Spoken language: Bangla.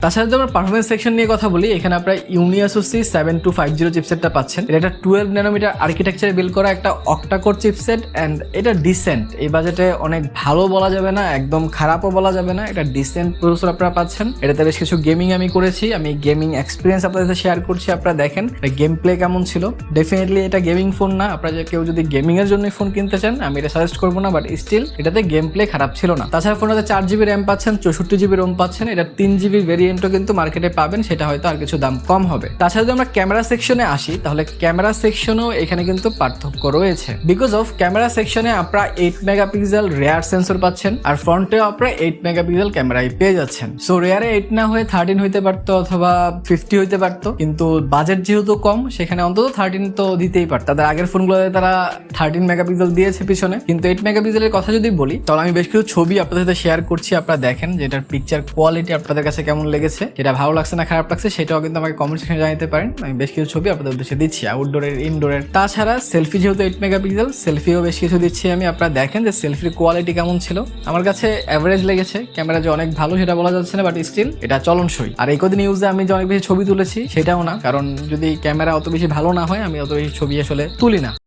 তাছাড়া যদি আমরা পারফরমেন্স সেকশন নিয়ে কথা বলি, এখানে আপনারা ইউনিয়াসোসি 7250 চিপসেটটা পাচ্ছেন। এটা একটা 12 ন্যানোমিটার আর্কিটেকচারে বিল্ড করা একটা অক্টাকোর চিপসেট, অ্যান্ড এটা ডিসেন্ট, এই বাজেটে অনেক ভালো বলা যাবে না, একদম খারাপও বলা যাবে না, এটা ডিসেন্ট প্রসেসর আপনারা পাচ্ছেন। এটাতে বেশ কিছু গেমিং আমি করেছি, আমি গেমিং এক্সপিরিয়েন্স আপনাদের সাথে শেয়ার করছি, আপনারা দেখেন গেম প্লে কেমন ছিল। ডেফিনেটলি এটা গেমিং ফোন না, আপনারা কেউ যদি গেমিং এর জন্য ফোন কিনতে চান আমি এটা সাজেস্ট করবো না, বাট স্টিল এটাতে গেম প্লে খারাপ ছিল না। তাছাড়া ফোনটাতে 4GB র্যাম পাচ্ছেন, 64GB রোম পাচ্ছেন, এটা 3GB ভেরিয়েন্টও কিন্তু মার্কেটে পাবেন, সেটা হয়তো আর কিছু দাম কম হবে। তাছাড়া যদি আমরা ক্যামেরা সেকশনে আসি, তাহলে ক্যামেরা সেকশনেও এখানে কিন্তু পার্থক্য রয়েছে। বিকজ অফ ক্যামেরা সেকশনে আপনারা 8 মেগাপিক্সেল রেয়ার সেন্সর পাচ্ছেন, আর ফ্রন্টেও আপনারা 8 মেগাপিক্সেল ক্যামেরাই পেয়ে যাচ্ছেন। সো রেয়ারে 8 না হয়ে 13 হইতে পারতো অথবা 50 হইতে পারতো, কিন্তু বাজেট যেহেতু কম সেখানে অন্তত 13 তো দিতেই পারত। তাদের আগের ফোনগুলোতে তারা 13 মেগাপিক্সেল দিয়েছে পিছনে, কিন্তু 8 মেগাপিক্সেলের কথা যদি বলি তাহলে আমি বেশ কিছু ছবি আপনাদের সাথে শেয়ার করছি, আপনারা দেখেন যে এটার পিকচার কোয়ালিটি আপনাদের কাছে কেমন লেগেছে, এটা ভালো লাগছে না খারাপ লাগছে সেটাও কিন্তু আমাকে কমেন্ট সেকশনে জানাতে পারেন। আমি বেশ কিছু ছবি আপনাদের উদ্দেশ্যে দিচ্ছি, আউটডোরের, ইনডোরের। তাছাড়া সেলফি যেহেতু 8 মেগাপিক্সেল, সেলফিও বেশ কিছু দিচ্ছি আমি, আপনারা দেখেন যে সেলফির কোয়ালিটি কেমন ছিল। আমার কাছে অ্যাভারেজ লেগেছে, ক্যামেরা যে অনেক ভালো সেটা বলা যাচ্ছে না, বাট স্টিল এটা চলনসই। আর এই কদিন ইউজে আমি যে অনেক বেশি ছবি তুলেছি সেটাও না, কারণ যদি ক্যামেরা অত বেশি ভালো না হয় আমি অত বেশি ছবি আসলে তুলি না।